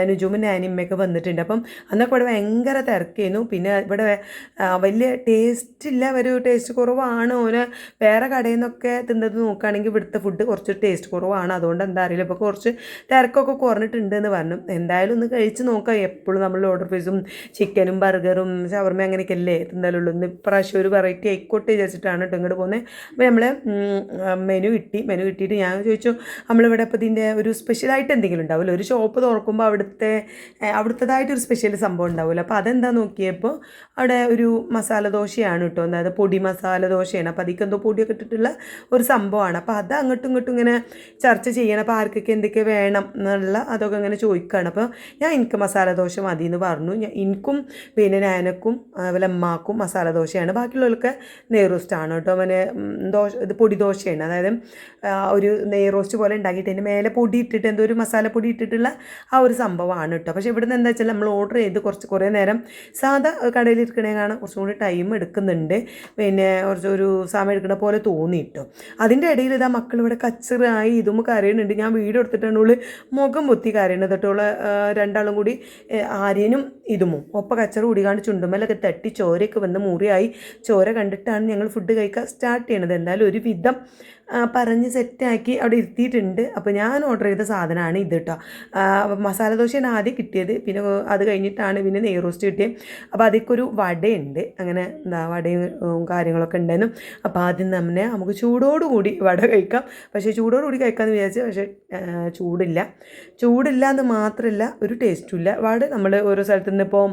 നുജൂമും നാനിമ്മയൊക്കെ വന്നിട്ടുണ്ട്. അപ്പം അന്നൊക്കെ ഇവിടെ ഭയങ്കര തിരക്കേനു. പിന്നെ ഇവിടെ വലിയ ടേസ്റ്റില്ല, ഒരു ടേസ്റ്റ് കുറവാണ്. ഓന് വേറെ കടയിൽ നിന്നൊക്കെ തിന്നത് നോക്കുകയാണെങ്കിൽ ഇവിടുത്തെ ഫുഡ് കുറച്ച് ടേസ്റ്റ് കുറവാണ്. അതുകൊണ്ട് എന്താ അറിയില്ല, ഇപ്പോൾ കുറച്ച് തിരക്കൊക്കെ കുറഞ്ഞിട്ടുണ്ട് എന്ന് പറഞ്ഞു. എന്തായാലും ഒന്ന് കഴിച്ച് നോക്കാം. എപ്പോഴും നമ്മൾ ഓർഡർ പീസും ചിക്കനും ബർഗറും ഷവർമ അങ്ങനെയൊക്കെ അല്ലേ തിന്നലുള്ളൂ. ഇന്ന് ഇപ്രാവശ്യം ഒരു വെറൈറ്റി ആയിക്കോട്ടെ വിചാരിച്ചിട്ടാണ് കേട്ടോ ഇങ്ങോട്ട് പോകുന്നത്. അപ്പോൾ നമ്മൾ മെനു കിട്ടിയിട്ട് ഞാൻ ചോദിച്ചു നമ്മളിവിടെ ഇപ്പോൾ ഇതിൻ്റെ ഒരു സ്പെഷ്യലായിട്ട് എന്തെങ്കിലും ഉണ്ടാവില്ല, ഒരു ഷോപ്പ് തുറക്കുമ്പോൾ അവിടുത്തേതായിട്ടൊരു സ്പെഷ്യൽ സംഭവം ഉണ്ടാവില്ല. അപ്പോൾ അതെന്താ നോക്കിയപ്പോൾ അവിടെ ഒരു മസാല ദോശയാണ് കേട്ടോ, അതായത് പൊടി മസാല ദോശയാണ്. അപ്പോൾ അതിക്ക് എന്തോ പൊടിയൊക്കെ ഇട്ടിട്ടുള്ള ഒരു സംഭവമാണ്. അപ്പോൾ അത് അങ്ങോട്ടും ഇങ്ങോട്ടും ഇങ്ങനെ ചർച്ച ചെയ്യണം. അപ്പോൾ ആർക്കൊക്കെ എന്തൊക്കെ വേണം എന്നുള്ള അതൊക്കെ ഇങ്ങനെ ചോദിക്കുകയാണ്. അപ്പോൾ എനിക്ക് മസാല ദോശ മതി എന്ന് പറഞ്ഞു. എനിക്കും പിന്നെ നാനക്കും അതുപോലെ അമ്മാക്കും മസാല ദോശയാണ്, ബാക്കിയുള്ളവർക്ക് നെയ്റോസ്റ്റാണ് കേട്ടോ. പിന്നെ ഇത് പൊടി ദോശയാണ്, അതായത് ഒരു നെയ്റോസ്റ്റ് പോലെ ഉണ്ടാക്കിയിട്ട് അതിൻ്റെ മേലെ പൊടി ഇട്ടിട്ട് എന്തോ ഒരു മസാല പൊടി ഇട്ടിട്ടുള്ള ആ ഒരു സംഭവമാണ് കേട്ടോ. പക്ഷേ ഇവിടുന്ന് എന്താ വെച്ചാൽ നമ്മൾ ഓർഡർ ചെയ്ത് കുറേ നേരം സാധാ കടയിൽ ഇരിക്കണേ കാണാൻ കുറച്ചും കൂടി ടൈം എടുക്കുന്നുണ്ട്. പിന്നെ കുറച്ചൊരു സമയം എടുക്കുന്ന പോലെ തോന്നി കേട്ടോ. അതിൻ്റെ ഇടയിൽ ഇതാ മക്കൾ ഇവിടെ കച്ചറായി ഇതും കരയുന്നുണ്ട്. ഞാൻ വീഡിയോ എടുത്തിട്ടാണ് ഉള്ളു മുഖം പൊത്തി കരയുന്നത് കേട്ടോള്. രണ്ടാളും കൂടി ആര്യനും ഇതുമോ ഒപ്പം കച്ചറ കൂടികാണ്ട് ചുണ്ടുമല്ലൊക്കെ തട്ടി ചോരയൊക്കെ വന്ന് മുറിയായി. ചോര കണ്ടിട്ടാണ് ഞങ്ങൾ ഫുഡ് കഴിക്കാൻ സ്റ്റാർട്ട് ചെയ്യണത്. എന്തായാലും ഒരു വിധം പറഞ്ഞ് സെറ്റാക്കി അവിടെ ഇരുത്തിയിട്ടുണ്ട്. അപ്പോൾ ഞാൻ ഓർഡർ ചെയ്ത സാധനമാണ് ഇത് കേട്ടോ. മസാല ദോശയാണ് ആദ്യം കിട്ടിയത്, പിന്നെ അത് കഴിഞ്ഞിട്ടാണ് പിന്നെ നെയ്റോസ്റ്റ് കിട്ടിയത്. അപ്പോൾ അതിക്കൊരു വടയുണ്ട്, അങ്ങനെ എന്താ വടയും കാര്യങ്ങളൊക്കെ ഉണ്ടായിരുന്നു. അപ്പോൾ ആദ്യം നമുക്ക് ചൂടോടുകൂടി വട കഴിക്കാം. പക്ഷേ ചൂടോടുകൂടി കഴിക്കാമെന്ന് വിചാരിച്ചു, പക്ഷേ ചൂടില്ല എന്ന് മാത്രമല്ല ഒരു ടേസ്റ്റും ഇല്ല. വട നമ്മൾ ഓരോ സ്ഥലത്തു നിന്ന് ഇപ്പോൾ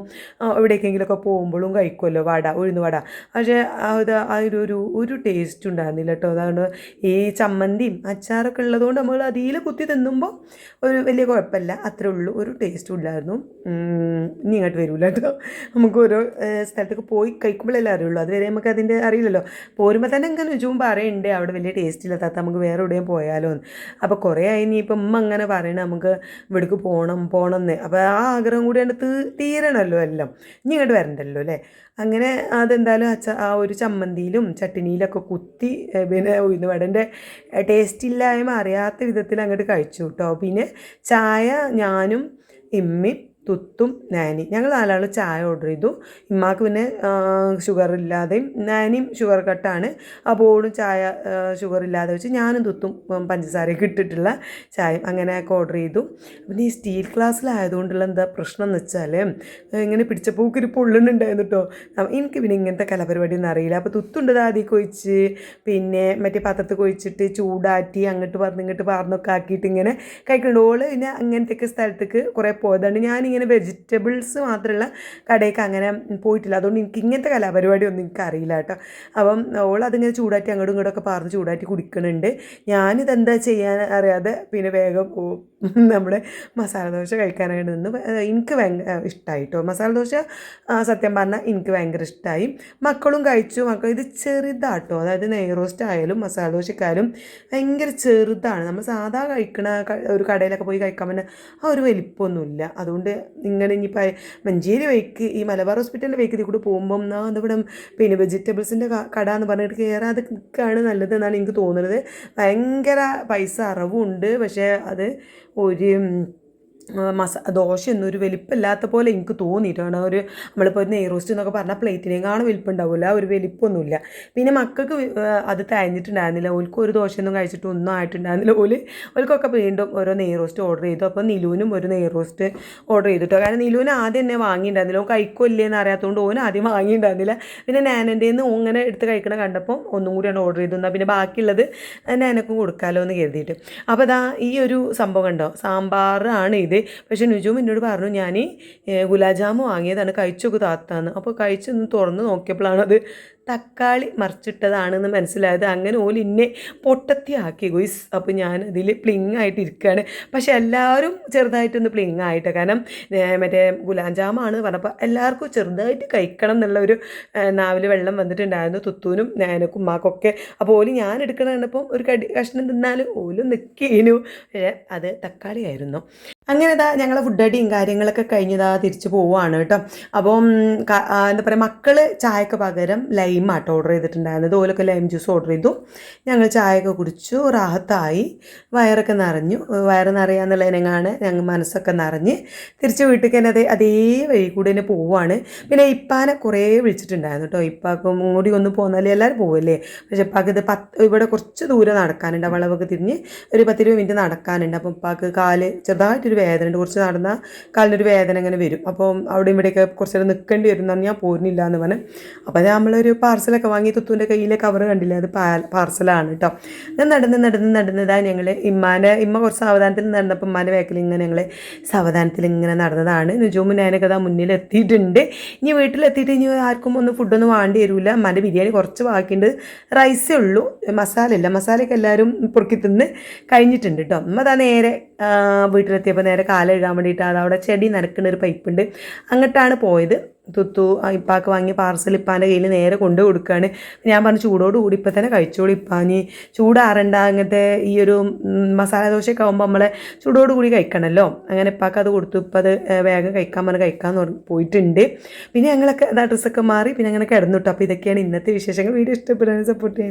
എവിടേക്കെങ്കിലുമൊക്കെ പോകുമ്പോഴും കഴിക്കുമല്ലോ ഉഴുന്ന് വട, പക്ഷേ അത് ഒരു ടേസ്റ്റ് ഉണ്ടായിരുന്നില്ല കേട്ടോ. അതുകൊണ്ട് ഈ ചമ്മന്തിയും അച്ചാറൊക്കെ ഉള്ളതുകൊണ്ട് നമ്മൾ അതിൽ കുത്തി തിന്നുമ്പോൾ ഒരു വലിയ കുഴപ്പമില്ല, അത്രേ ഉള്ളൂ. ഒരു ടേസ്റ്റും ഇല്ലായിരുന്നു. ഇനി ഇങ്ങോട്ട് വരില്ല കേട്ടോ. നമുക്ക് ഓരോ സ്ഥലത്തേക്ക് പോയി കഴിക്കുമ്പോഴല്ലേ അറിയുള്ളൂ, അതുവരെ നമുക്ക് അതിൻ്റെ അറിയില്ലല്ലോ. പോരുമ്പോൾ തന്നെ ഇങ്ങനെ രുചിയും പറയുന്നുണ്ട് അവിടെ വലിയ ടേസ്റ്റ് ഇല്ലാത്ത, നമുക്ക് വേറെ എവിടെയും പോയാലോ എന്ന്. അപ്പോൾ കുറേ ആയി ഇനിയിപ്പം ഉമ്മ അങ്ങനെ പറയണം നമുക്ക് ഇവിടേക്ക് പോകണം എന്ന്. അപ്പോൾ ആ ആഗ്രഹം കൂടി കണ്ട് തീരണമല്ലോ എല്ലാം, ഇനി ഇങ്ങോട്ട് വരണ്ടല്ലോ അല്ലേ. അങ്ങനെ അതെന്തായാലും ആ ഒരു ചമ്മന്തിയിലും ചട്ടിനിയിലൊക്കെ കുത്തി പിന്നെ ഉഴുന്ന് വടൻ്റെ ടേസ്റ്റില്ലായ്മ അറിയാത്ത വിധത്തിൽ അങ്ങോട്ട് കഴിച്ചു കേട്ടോ. പിന്നെ ചായ ഞാനും ഇമ്മയും തുത്തും നാനി ഞങ്ങൾ 4 ആൾ ചായ ഓർഡർ ചെയ്തു. ഇമ്മാക്ക് പിന്നെ ഷുഗർ ഇല്ലാതെയും നാനിയും ഷുഗർ കട്ടാണ്. അപ്പോൾ ഓടും ചായ ഷുഗർ ഇല്ലാതെ വെച്ച് ഞാനും തുത്തും പഞ്ചസാരയൊക്കെ ഇട്ടിട്ടുള്ള ചായയും അങ്ങനെയൊക്കെ ഓർഡർ ചെയ്തു. പിന്നെ ഈ സ്റ്റീൽ ഗ്ലാസ്സിലായതുകൊണ്ടുള്ള എന്താ പ്രശ്നം എന്ന് വെച്ചാൽ ഇങ്ങനെ പിടിച്ചപ്പോൾ ഒരു പൊള്ളുന്നുണ്ടായിരുന്നു കേട്ടോ. എനിക്ക് പിന്നെ ഇങ്ങനത്തെ കലാപരിപാടിയൊന്നും അറിയില്ല. അപ്പോൾ തുത്തുണ്ട് ആദ്യം കൊഴിച്ച് പിന്നെ മറ്റേ പാത്രത്തിൽ കൊഴിച്ചിട്ട് ചൂടാറ്റി അങ്ങോട്ട് ഇങ്ങോട്ട് പറഞ്ഞൊക്കെ ആക്കിയിട്ട് ഇങ്ങനെ കഴിക്കുന്നുണ്ട്. ഓള് പിന്നെ അങ്ങനത്തെയൊക്കെ സ്ഥലത്തേക്ക് കുറേ പോയതാണ്. ഞാനിങ്ങനെ വെജിറ്റബിൾസ് മാത്രമുള്ള കടയൊക്കെ അങ്ങനെ പോയിട്ടില്ല, അതുകൊണ്ട് എനിക്ക് ഇങ്ങനത്തെ കലാപരിപാടിയൊന്നും എനിക്കറിയില്ല കേട്ടോ. അപ്പം അതിങ്ങനെ ചൂടാറ്റി അങ്ങോട്ടും ഇങ്ങോട്ടൊക്കെ പറഞ്ഞ് ചൂടാറ്റി കുടിക്കുന്നുണ്ട്. ഞാനിതെന്താ ചെയ്യാൻ അറിയാതെ പിന്നെ വേഗം നമ്മുടെ മസാല ദോശ കഴിക്കാനായിട്ട് നിന്ന്. എനിക്ക് ഭയങ്കര ഇഷ്ടമായി കേട്ടോ മസാല ദോശ. സത്യം പറഞ്ഞാൽ എനിക്ക് ഭയങ്കര ഇഷ്ടമായി. മക്കളും കഴിച്ചു. ഇത് ചെറുതാട്ടോ, അതായത് നെയ്റോസ്റ്റ് ആയാലും മസാല ദോശക്കായാലും ഭയങ്കര ചെറുതാണ്. നമ്മൾ സാധാ കഴിക്കണ ഒരു കടയിലൊക്കെ പോയി കഴിക്കാൻ പറ്റുന്ന ആ ഒരു വലിപ്പമൊന്നുമില്ല. അതുകൊണ്ട് ഇങ്ങനെ ഇനിയിപ്പോൾ മഞ്ചേരി വഴിക്ക് ഈ മലബാർ ഹോസ്പിറ്റലിൻ്റെ വഴിക്ക് കൂടി പോകുമ്പം അതിവിടെ പിന്നെ വെജിറ്റബിൾസിൻ്റെ കട എന്ന് പറഞ്ഞിട്ട് കയറാതൊക്കെയാണ് നല്ലത് എന്നാണ് എനിക്ക് തോന്നുന്നത്. ഭയങ്കര പൈസ അറവുണ്ട്, പക്ഷേ അത് ഒരു ദോശയൊന്നും ഒരു വലിപ്പമില്ലാത്ത പോലെ എനിക്ക് തോന്നിയിട്ടാണ്. നമ്മളിപ്പോൾ ഒരു നെയ്റോസ്റ്റ് എന്നൊക്കെ പറഞ്ഞാൽ പ്ലേറ്റിനേക്കാളും വലിപ്പമുണ്ടാവില്ല, ഒരു വലിപ്പമൊന്നുമില്ല. പിന്നെ മക്കൾക്ക് അത് തഴഞ്ഞിട്ടുണ്ടായിരുന്നില്ല. ഓൽക്ക് ഒരു ദോശയൊന്നും കഴിച്ചിട്ട് ഒന്നും ആയിട്ടുണ്ടായിരുന്നില്ല. ഓൽക്കൊക്കെ വീണ്ടും ഓരോ നെയ്റോസ്റ്റ് ഓർഡർ ചെയ്തു. അപ്പോൾ നിലൂനും ഒരു നെയ്റോസ്റ്റ് ഓർഡർ ചെയ്തിട്ടോ. കാരണം നിലൂന് ആദ്യം തന്നെ വാങ്ങിയിട്ടുണ്ടായിരുന്നില്ല, ഓൻ കഴിക്കില്ലേന്ന് അറിയാത്തതുകൊണ്ട് ഓൻ ആദ്യം വാങ്ങിയിട്ടുണ്ടായിരുന്നില്ല. പിന്നെ നാനൻ്റെ നിന്ന് ഇങ്ങനെ എടുത്ത് കഴിക്കണം കണ്ടപ്പോൾ ഒന്നും കൂടിയാണ് ഓർഡർ ചെയ്തു. എന്നാൽ പിന്നെ ബാക്കിയുള്ളത് നാനക്കും കൊടുക്കാമല്ലോ എന്ന് കരുതിയിട്ട്. അപ്പോൾ ഈ ഒരു സംഭവം കണ്ടോ, സാമ്പാറാണ് ഇത്. പക്ഷേ നുജൂം എന്നോട് പറഞ്ഞു ഞാൻ ഗുലാബ് ജാമു വാങ്ങിയതാണ്, കഴിച്ചൊക്കെ താത്താന്ന്. അപ്പോൾ കഴിച്ചൊന്ന് തുറന്ന് നോക്കിയപ്പോഴാണ് അത് തക്കാളി മറിച്ചിട്ടതാണെന്ന് മനസ്സിലായത്. അങ്ങനെ ഓല് ഇന്നെ പൊട്ടത്തിയാക്കി ഗുയ്സ്. അപ്പോൾ ഞാൻ അതിൽ പ്ലിങ് ആയിട്ട് ഇരിക്കുകയാണ്. പക്ഷെ എല്ലാവരും ചെറുതായിട്ടൊന്ന് പ്ലിങ് ആയിട്ട്, കാരണം മറ്റേ ഗുലാം ജാമാണ് പറഞ്ഞപ്പോൾ എല്ലാവർക്കും ചെറുതായിട്ട് കഴിക്കണം എന്നുള്ള ഒരു നാവിൽ വെള്ളം വന്നിട്ടുണ്ടായിരുന്നു, തുത്തൂനും ഞാനക്കും ഉമ്മാക്കൊക്കെ. അപ്പോൾ ഓല് ഞാൻ എടുക്കണ കണ്ടപ്പോൾ ഒരു കഷ്ണം തിന്നാലും ഓലും നിൽക്കേനു. പക്ഷേ അത് തക്കാളിയായിരുന്നു. അങ്ങനെ ഞങ്ങളെ ഫുഡ് അടിയും കാര്യങ്ങളൊക്കെ കഴിഞ്ഞതാ തിരിച്ച് പോവുകയാണ് കേട്ടോ. അപ്പം എന്താ പറയുക, മക്കൾ ചായക്ക് പകരം ലൈമാട്ടോ ഓർഡർ ചെയ്തിട്ടുണ്ടായിരുന്നത്. ഓലൊക്കെ ലൈം ജ്യൂസ് ഓർഡർ ചെയ്തു. ഞങ്ങൾ ചായയൊക്കെ കുടിച്ചു, റാഹത്തായി, വയറൊക്കെ നിറഞ്ഞു. വയറ് നിറയാന്നുള്ളതിനെങ്ങാണ് ഞങ്ങൾ മനസ്സൊക്കെ നിറഞ്ഞ് തിരിച്ച് വീട്ടിൽ തന്നെ അതേ വഴി കൂടി തന്നെ പോവുകയാണ്. പിന്നെ ഇപ്പാനെ കുറേ വിളിച്ചിട്ടുണ്ടായിരുന്നു കേട്ടോ. ഇപ്പാക്കും കൂടി ഒന്ന് പോന്നാലേ എല്ലാവരും പോവല്ലേ. പക്ഷെ ഇപ്പാക്ക് ഇത് ഇവിടെ കുറച്ച് ദൂരം നടക്കാനുണ്ട്, വളവൊക്കെ തിരിഞ്ഞ് ഒരു 10-20 മിനിറ്റ് നടക്കാനുണ്ട്. അപ്പം ഇപ്പാക്ക് കാല് ചെറുതായിട്ടൊരു വേദന ഉണ്ട്, കുറച്ച് നടന്നാൽ കാലിനൊരു വേദന ഇങ്ങനെ വരും. അപ്പം അവിടെ ഇവിടെയൊക്കെ കുറച്ച് നേരം നിൽക്കേണ്ടി വരും എന്നാണ്, ഞാൻ പോരുന്നില്ല എന്ന് പറഞ്ഞ്. അപ്പോൾ നമ്മളൊരു പാർസലൊക്കെ വാങ്ങി, തുത്തുവിൻ്റെ കയ്യിലെ കവർ കണ്ടില്ലേ, അത് പാർസലാണ് കേട്ടോ. ഞാൻ നടന്നതാണ് ഞങ്ങൾ. ഇമ്മ കുറച്ച് സാവധാനത്തിൽ നടന്നപ്പോൾ ഉമ്മാൻ്റെ ബാക്കിൽ ഇങ്ങനെ ഞങ്ങൾ സാവധാനത്തിൽ ഇങ്ങനെ നടന്നതാണ്. നുജൂമും ഞാനൊക്കെ അതാ മുന്നിൽ എത്തിയിട്ടുണ്ട്. ഇനി വീട്ടിലെത്തിയിട്ട് ഇനി ആർക്കും ഒന്നും ഫുഡൊന്നും വേണ്ടി വരില്ല. ഉമ്മാൻ്റെ ബിരിയാണി കുറച്ച് ബാക്കിയുണ്ട്, റൈസേ ഉള്ളൂ, മസാലയൊക്കെ എല്ലാവരും പൊറുക്കി തിന്ന് കഴിഞ്ഞിട്ടുണ്ട് കേട്ടോ. ഉമ്മ അതാ നേരെ വീട്ടിലെത്തിയപ്പോൾ നേരെ കാലെഴുകാൻ വേണ്ടിയിട്ട് അതവിടെ ചെടി നനക്കുന്ന ഒരു പൈപ്പുണ്ട്, അങ്ങോട്ടാണ് പോയത്. തുത്തു ഇപ്പാക്ക് വാങ്ങിയ പാർസൽ ഇപ്പാൻ്റെ കയ്യിൽ നേരെ കൊണ്ടു കൊടുക്കുകയാണ്. ഞാൻ പറഞ്ഞു ചൂടോട് കൂടി ഇപ്പം തന്നെ കഴിച്ചോളൂ ഇപ്പാനി, ചൂടാറണ്ട. അങ്ങനത്തെ ഈ ഒരു മസാല ദോശയൊക്കെ ആകുമ്പോൾ നമ്മളെ ചൂടോട് കൂടി കഴിക്കണമല്ലോ. അങ്ങനെ ഇപ്പാക്ക് അത് കൊടുത്തു. ഇപ്പം അത് വേഗം കഴിക്കാമെന്ന് പോയിട്ടുണ്ട്. പിന്നെ ഞങ്ങളൊക്കെ ഡ്രസ്സൊക്കെ മാറി പിന്നെ അങ്ങനെ കിടന്നു കേട്ടോ. അപ്പോൾ ഇതൊക്കെയാണ് ഇന്നത്തെ വിശേഷങ്ങൾ. വീഡിയോ ഇഷ്ടപ്പെടാൻ സപ്പോർട്ട് ചെയ്യാൻ.